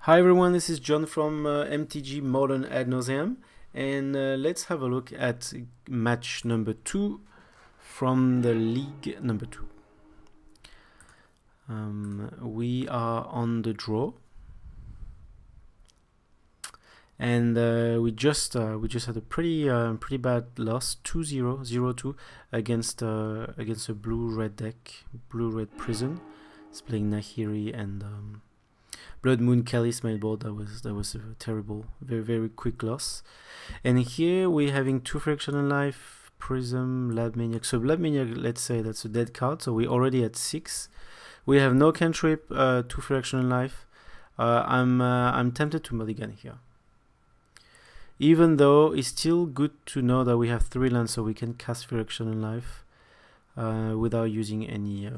Hi everyone, this is John from MTG Modern Ad Nauseam, and let's have a look at match number 2 from the league number 2. We are on the draw, and we just had a pretty bad loss, 2-0, 0-2 against a blue-red deck, blue-red prison. It's playing Nahiri and Blood Moon Kelly Smite board. That was a terrible, very quick loss. And here we're having 2 Fractional Life, Prism, Lab Maniac. So Lab Maniac, let's say that's a dead card. So we're already at 6. We have no cantrip, 2 Fractional Life. I'm tempted to mulligan here. Even though it's still good to know that we have 3 lands, so we can cast Fractional Life without using any.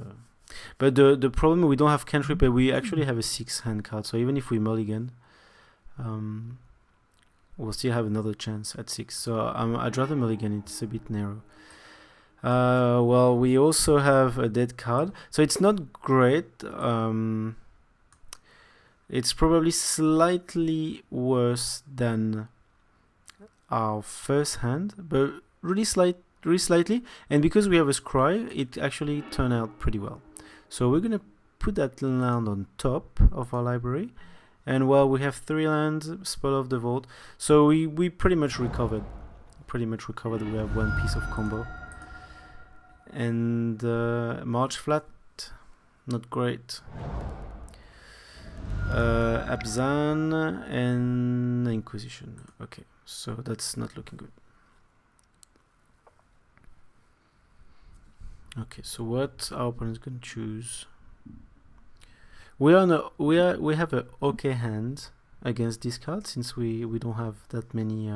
But the problem, we don't have cantrip, but we actually have a 6 hand card. So even if we mulligan, we'll still have another chance at 6. So I'd rather mulligan. It's a bit narrow. Well, we also have a dead card, so it's not great. It's probably slightly worse than our first hand, but really slightly. And because we have a scry, it actually turned out pretty well. So we're gonna put that land on top of our library, and well, we have 3 lands, Spell of the Vault. So we pretty much recovered. We have 1 piece of combo. And March flat, not great. Abzan and Inquisition. Okay, so that's not looking good. Okay, so what our opponent's gonna choose? We have a okay hand against this card, since we don't have that many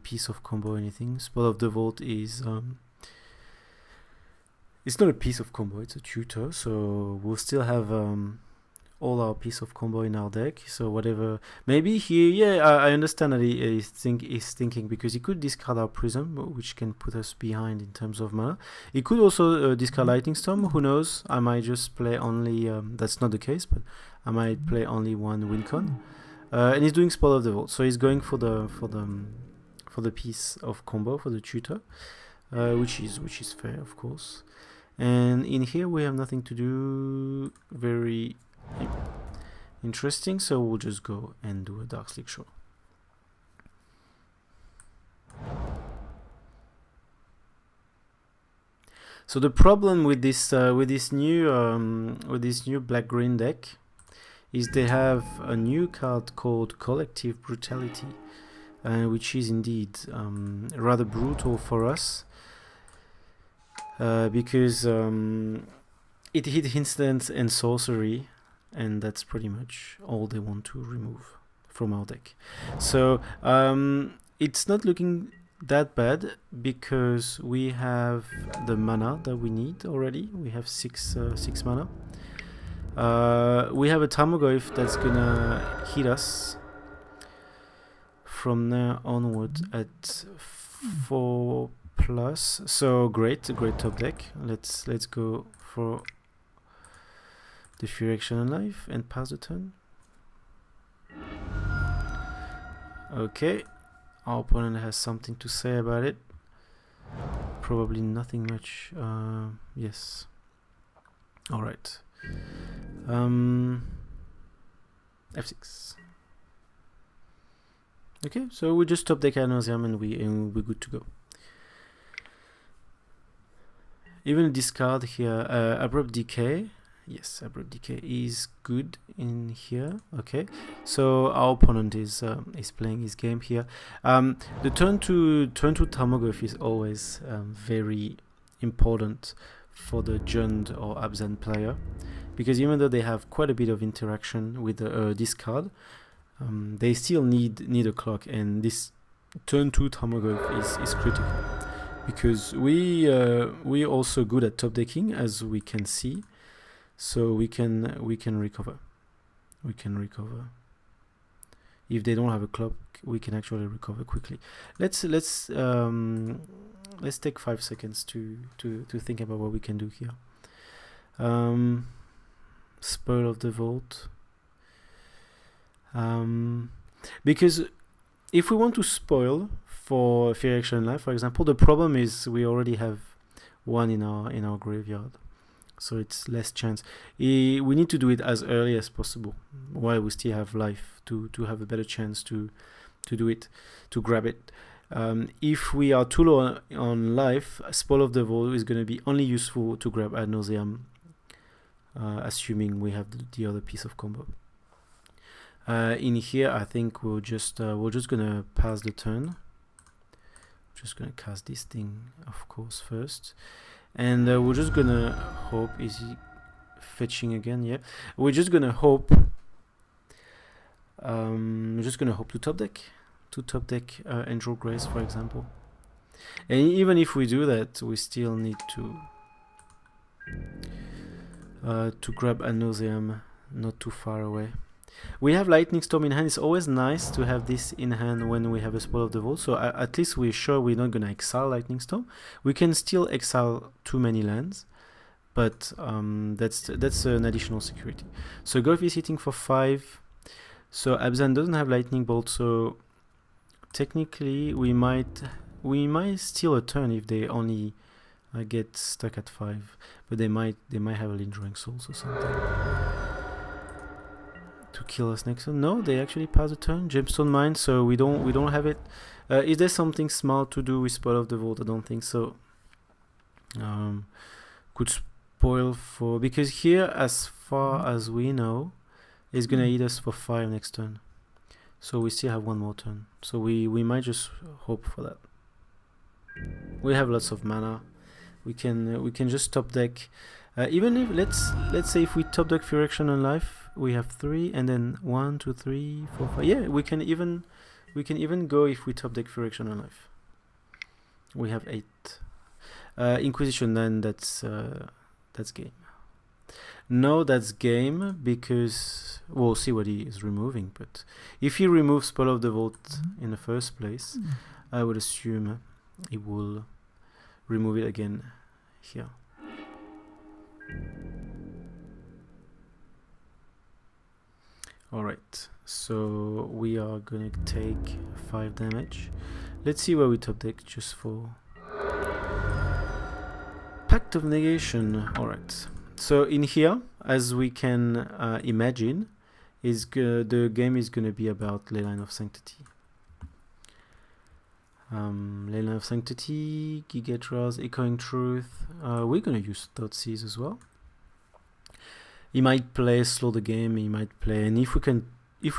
piece of combo or anything. Spell of the Vault is it's not a piece of combo, it's a tutor, so we'll still have all our piece of combo in our deck. So whatever, maybe here, yeah, I understand that he's thinking, because he could discard our Prism, which can put us behind in terms of mana. He could also discard Lightning Storm. Who knows? I might just play only. That's not the case, but I might play only 1 Wincon. And he's doing Spell of the Vault, so he's going for the piece of combo, for the tutor, which is fair, of course. And in here we have nothing to do very interesting, so we'll just go and do a Darkslick Show. So the problem with this new black-green deck is they have a new card called Collective Brutality, which is indeed rather brutal for us. Because it hit instant and sorcery, and that's pretty much all they want to remove from our deck. So it's not looking that bad, because we have the mana that we need already. We have 6 mana. We have a Tarmogoyf that's gonna hit us from there onward at 4+. So great top deck. Let's go for the Fractional Life and pass the turn. Okay, our opponent has something to say about it. Probably nothing much. Yes. All right. F6. Okay, so we just top deck Ad Nauseam, and we're good to go. Even discard here, Abrupt Decay. Yes, Abrupt Decay is good in here. Okay, so our opponent is playing his game here. The turn to Tarmogoyf is always very important for the Jund or Abzan player, because even though they have quite a bit of interaction with the discard, they still need a clock, and this turn 2 Tarmogoyf is critical. Because we're also good at top decking, as we can see, so we can recover. If they don't have a clock, we can actually recover quickly. Let's take 5 seconds to think about what we can do here. Spell of the Vault. Because if we want to spoil for Fear Action Life, for example, the problem is we already have one in our graveyard, so it's less chance. We need to do it as early as possible while we still have life to have a better chance to do it, to grab it. If we are too low on life, Spoil of the Vault is going to be only useful to grab Ad Nauseam, assuming we have the other piece of combo. In here, I think we're just gonna pass the turn. Just gonna cast this thing, of course, first, and we're just gonna hope. Is he fetching again? Yeah, we're just gonna hope. We're just gonna hope to top deck Angel Grace, for example. And even if we do that, we still need to grab Ad Nauseam not too far away. We have Lightning Storm in hand. It's always nice to have this in hand when we have a Spoil of the Vault, so at least we're sure we're not gonna exile Lightning Storm. We can still exile too many lands, but that's an additional security. So Golf is hitting for 5. So Abzan doesn't have Lightning Bolt, so technically we might steal a turn if they only get stuck at 5, but they might have a Lingering Souls or something to kill us next turn. No, they actually pass a turn. Gemstone Mine, so we don't have it. Is there something smart to do with Spoil of the Vault? I don't think so. Could spoil for, because here, as far as we know, is gonna eat us for 5 next turn. So we still have one more turn. So we might just hope for that. We have lots of mana. We can just top deck. Even if let's say if we top deck Fear Action and Life, we have 3, and then 1, 2, 3, 4, 5. Yeah, we can even go if we top deck Fear Action and Life. We have 8. Inquisition, then that's game. No, that's game, because we'll see what he is removing. But if he removes Spoil of the Vault in the first place, I would assume he will remove it again here. Alright, so we are gonna take 5 damage. Let's see where we top deck just for Pact of Negation. Alright, so in here, as we can imagine, the game is gonna be about Leyline of Sanctity. Leyline of Sanctity, Gigatras, Echoing Truth. We're gonna use Thoughtseize as well. He might play Slow the Game, he might play, and if we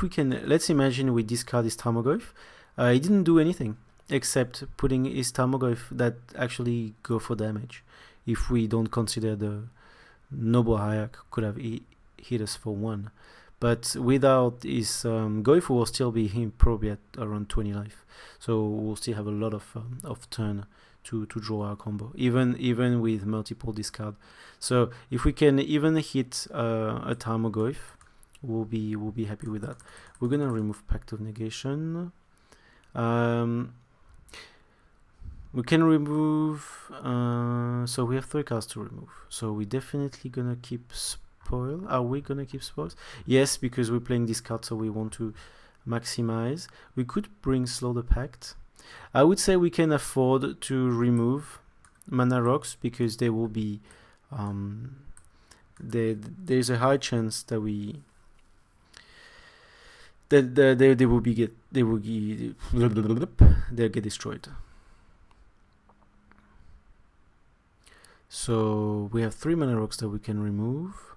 can, let's imagine we discard his Tarmogoyf. He didn't do anything except putting his Tarmogoyf that actually go for damage. If we don't consider the Noble Hayak could have hit us for 1. But without his Goyf, will still be him probably at around 20 life. So we'll still have a lot of turn to draw our combo, even with multiple discard. So if we can even hit a Tarmogoyf, we'll be happy with that. We're gonna remove Pact of Negation. We can remove. So we have 3 cards to remove. So we're definitely gonna keep Spoil. Are we gonna keep Spoils? Yes, because we're playing this card, so we want to maximize. We could bring Slow the Pact. I would say we can afford to remove Mana Rocks because they will be there's a high chance that they'll get destroyed. So we have 3 Mana Rocks that we can remove.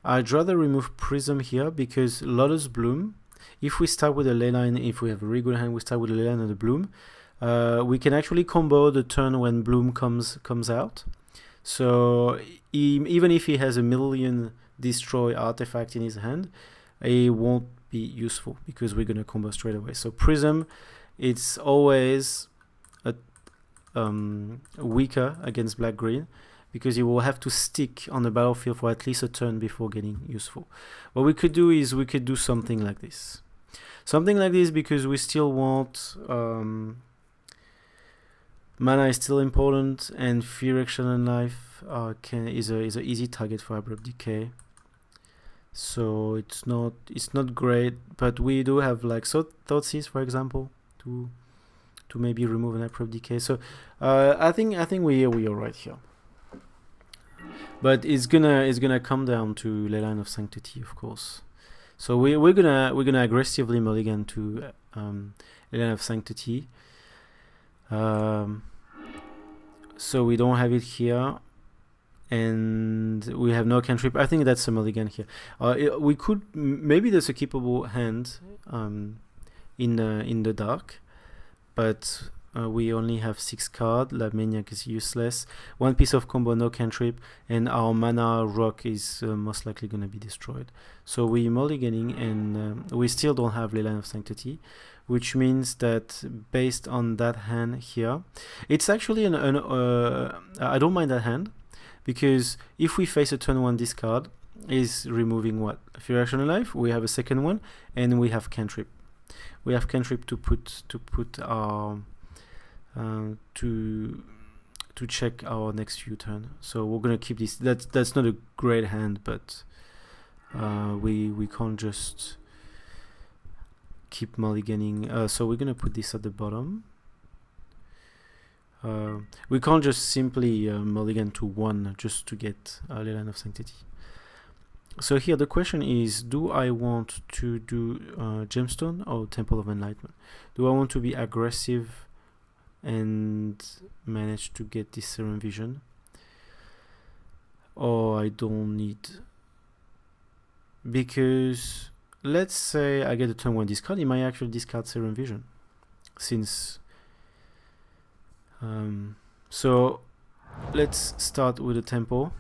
I'd rather remove Prism here because Lotus Bloom, if we start with a Leyline, if we have a really good hand, we start with a Leyline and a Bloom, we can actually combo the turn when Bloom comes out. So even if he has a million destroy artifact in his hand, it won't be useful because we're gonna combo straight away. So Prism, it's always weaker against black-green because you will have to stick on the battlefield for at least a turn before getting useful. What we could do is we could do something like this. Something like this because we still want mana is still important, and Fear Action and Life is an easy target for Abrupt Decay. so it's not great, but we do have like Thoughtseize, for example, to maybe remove an Abrupt Decay. So I think we are right here. But it's gonna come down to Leyline of Sanctity, of course. So we're gonna aggressively mulligan to Leyline of Sanctity. So we don't have it here, and we have no cantrip. I think that's a mulligan here. We could maybe there's a keepable hand in the dark, but we only have 6 cards. Lab Maniac is useless. 1 piece of combo, no cantrip, and our mana rock is most likely going to be destroyed. So we mulliganing, and we still don't have Leyline of Sanctity, which means that based on that hand here, it's actually I don't mind that hand, because if we face a turn 1 discard, is removing what? Fury Action Life. We have a second one, and we have cantrip. We have cantrip to put our to check our next few turn. So we're gonna keep this. That's not a great hand, but we can't just keep mulliganing. So we're gonna put this at the bottom. We can't just simply mulligan to 1 just to get Leyline of Sanctity. So here the question is, do I want to do Gemstone or Temple of Enlightenment? Do I want to be aggressive and manage to get this Serum Vision, or I don't need? Because let's say I get a turn 1 discard, it might actually discard Serum Vision, since so let's start with a Temple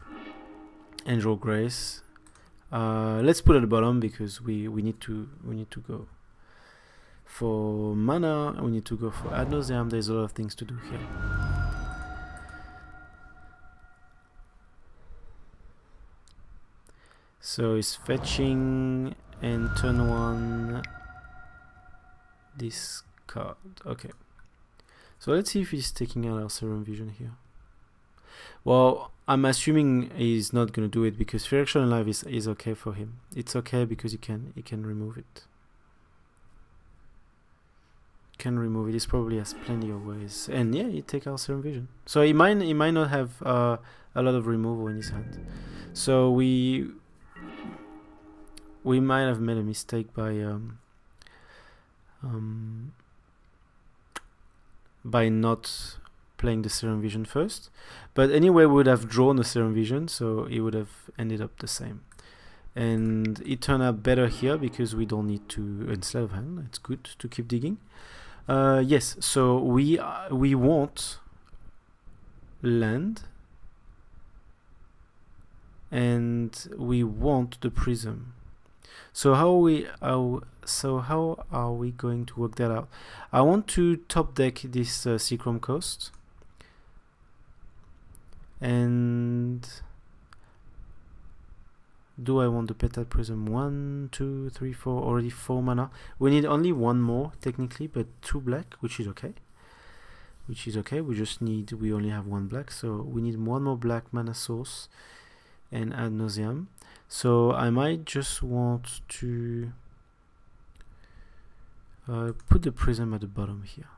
and draw Grace. Let's put it at the bottom because we need to go for mana, we need to go for Ad Nauseam. There's a lot of things to do here. So it's fetching, and turn 1 discard. Okay. So let's see if he's taking out our Serum Vision here. Well, I'm assuming he's not going to do it because Fury Action Life is okay for him. It's okay because he can remove it. He probably has plenty of ways, and yeah, he take our Serum Vision. So he might not have a lot of removal in his hand. So we might have made a mistake by not playing the Serum Vision first, but anyway we would have drawn the Serum Vision, so it would have ended up the same, and it turned out better here because we don't need to enslave hand. It's good to keep digging. Yes, so we want land, and we want the Prism. So how are we going to work that out? I want to top deck this Seachrome Coast, and do I want the Petal Prism? 1, 2, 3, 4, already 4 mana. We need only 1 more technically, but 2 black, which is okay. We only have 1 black, so we need 1 more black mana source and Ad Nauseam. So I might just want to put the Prism at the bottom here,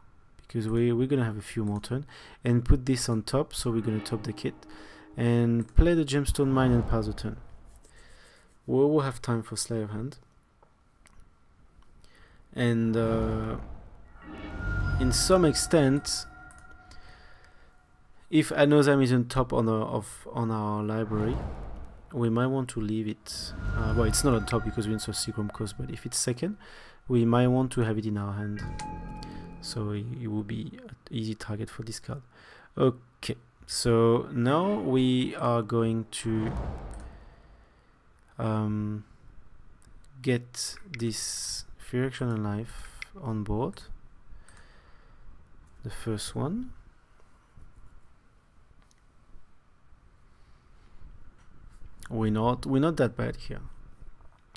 because we're gonna have a few more turns, and put this on top. So we're gonna top the kit and play the Gemstone Mine and pass the turn. We'll have time for Slayer of Hand, and in some extent, if Ad Nauseam isn't top on our library, we might want to leave it. Well, it's not on top because we install Seachrome Coast, but if it's second, we might want to have it in our hand, so it will be an easy target for this card. Okay, so now we are going to get this Fury Action Life on board, the first one. We're not that bad here.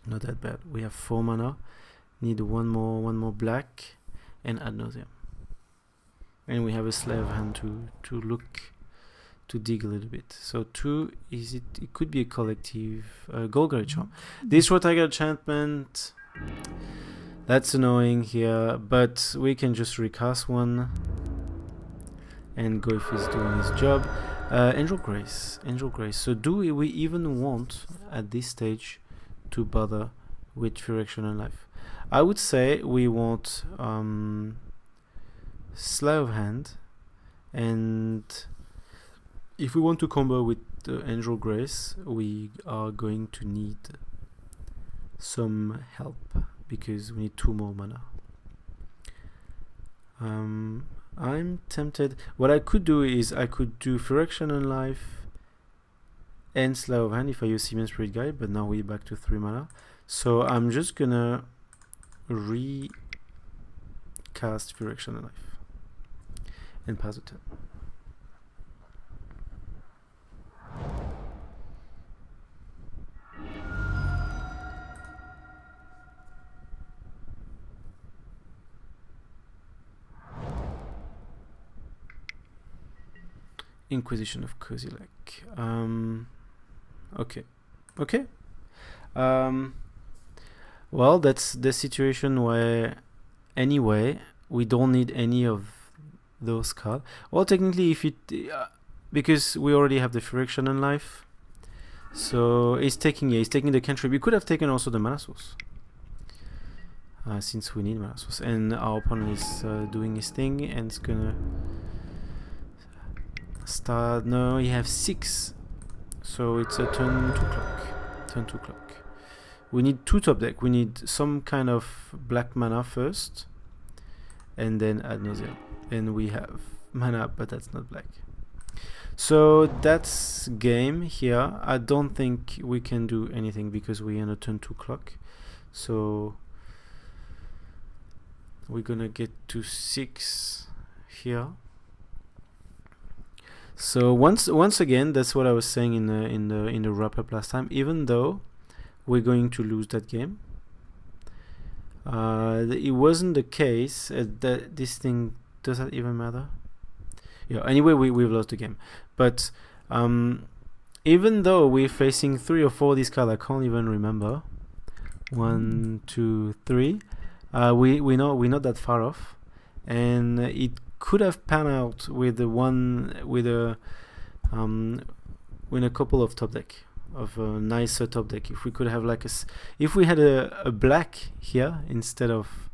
Not that bad. We have 4 mana. Need one more black and Ad Nauseam. And we have a Slave hand to dig a little bit. So 2 is it? It could be a collective Golgari Charm. This Tiger enchantment. That's annoying here, but we can just recast one and go if he's doing his job. Angel Grace. So do we even want at this stage to bother with Direction and Life? I would say we want Sleight of Hand, and if we want to combo with the Angel Grace, we are going to need some help because we need 2 more mana. I'm tempted. What I could do is I could do Direction and Life and Sleight of Hand if I use Siemens Spirit Guide, but now we're back to 3 mana. So I'm just gonna recast Direction and Life and pass the turn. Inquisition of Kozilek. Okay. Well, that's the situation where anyway we don't need any of those cards. Well, technically, if it because we already have the Direction and Life, so he's taking the cantrip. We could have taken also the mana source. Since we need mana source, and our opponent is doing his thing, and it's gonna start. No, you have 6, so it's a turn 2 clock. We need 2 top deck. We need some kind of black mana first, and then Ad Nauseam. And we have mana, but that's not black. So that's game here. I don't think we can do anything because we're in a turn 2 clock. So we're gonna get to 6 here. So once again, that's what I was saying in the wrap up last time. Even though we're going to lose that game, it wasn't the case. That this thing, does that even matter? Yeah. Anyway, we've lost the game. But even though we're facing 3 or 4 of these cards, I can't even remember. 1, 2, 3. We're not that far off, and it could have panned out with a couple of top deck, of a nicer top deck. If we could have if we had a black here instead of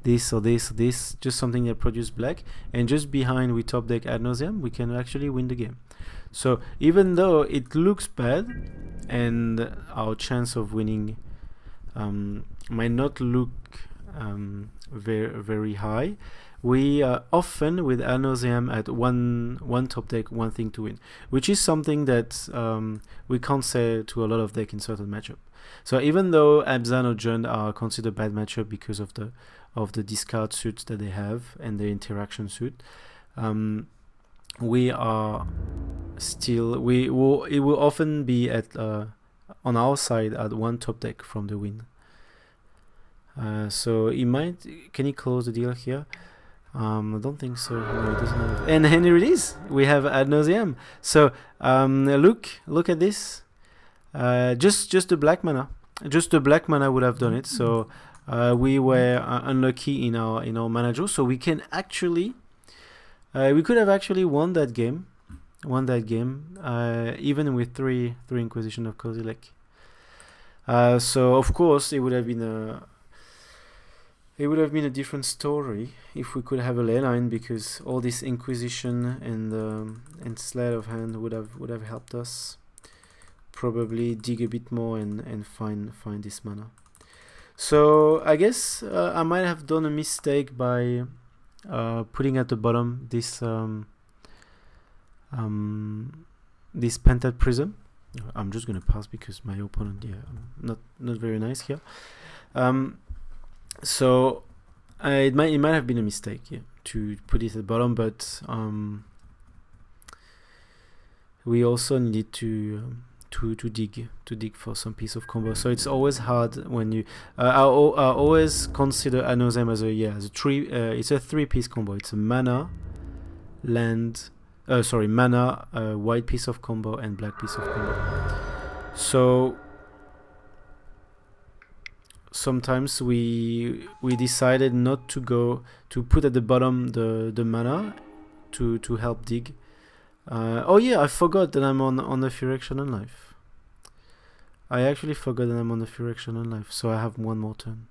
this or this or this, just something that produced black, and just behind we top deck Ad Nauseam, we can actually win the game. So even though it looks bad and our chance of winning might not look very, very high, we often with Ad Nauseam at one top deck, one thing to win, which is something that we can't say to a lot of decks in certain matchup. So even though Abzan or Jund are considered bad matchup because of the discard suits that they have and the interaction suit, we are still it will often be at on our side at one top deck from the win. So can he close the deal here? I don't think so. No, it doesn't have. And here it is. We have Ad Nauseam. So look at this. Just the black mana. Just the black mana would have done it. So we were unlucky in our mana draw. So we can actually we could have actually won that game. Even with three Inquisition of Kozilek. So of course it would have been a different story if we could have a ley line, because all this Inquisition and Sleight of Hand would have helped us probably dig a bit more and find this mana. So I guess I might have done a mistake by putting at the bottom this Pentad Prism. I'm just gonna pass because my opponent, not very nice here. So it might have been a mistake to put it at the bottom, but we also needed to dig for some piece of combo. So it's always hard when you I always consider Ad Nauseam as a 3 it's a 3-piece combo. It's a mana, land, sorry, mana, white piece of combo and black piece of combo. So sometimes we decided not to go to put at the bottom the mana to help dig. Oh yeah, I forgot that I'm on the Phyrexian Unlife. I actually forgot that I'm on the Phyrexian Unlife, so I have one more turn.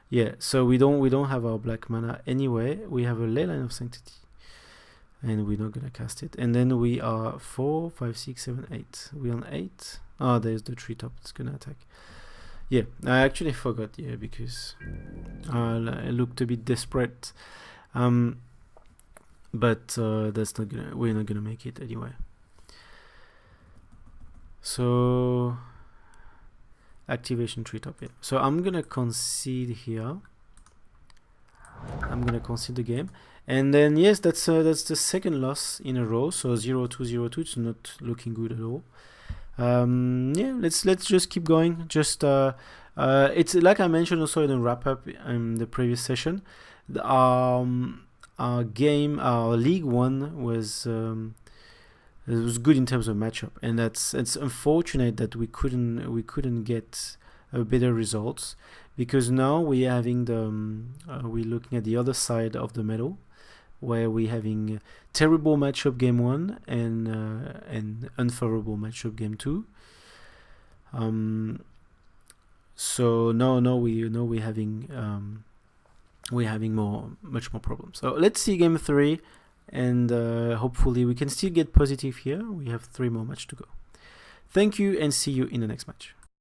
Yeah, so we don't have our black mana anyway. We have a Leyline of Sanctity, and we're not gonna cast it. And then we are 4, 5, 6, 7, 8. We on 8. Oh, there's the treetop. It's gonna attack. Yeah, I actually forgot. Yeah, because I looked a bit desperate. But that's not gonna. We're not gonna make it anyway. So activation treetop. Yeah. So I'm gonna concede here. I'm gonna concede the game, and then yes, that's the second loss in a row. So 0-2, 0-2. It's not looking good at all. Yeah, let's just keep going. Just it's like I mentioned also in the wrap up in the previous session. Our League 1 was it was good in terms of matchup, and it's unfortunate that we couldn't get better results, because now we're having we're looking at the other side of the medal, where we're having terrible matchup game 1 and unfavorable matchup game 2. So now we're having much more problems. So let's see game 3, and hopefully we can still get positive here. We have 3 more matches to go. Thank you, and see you in the next match.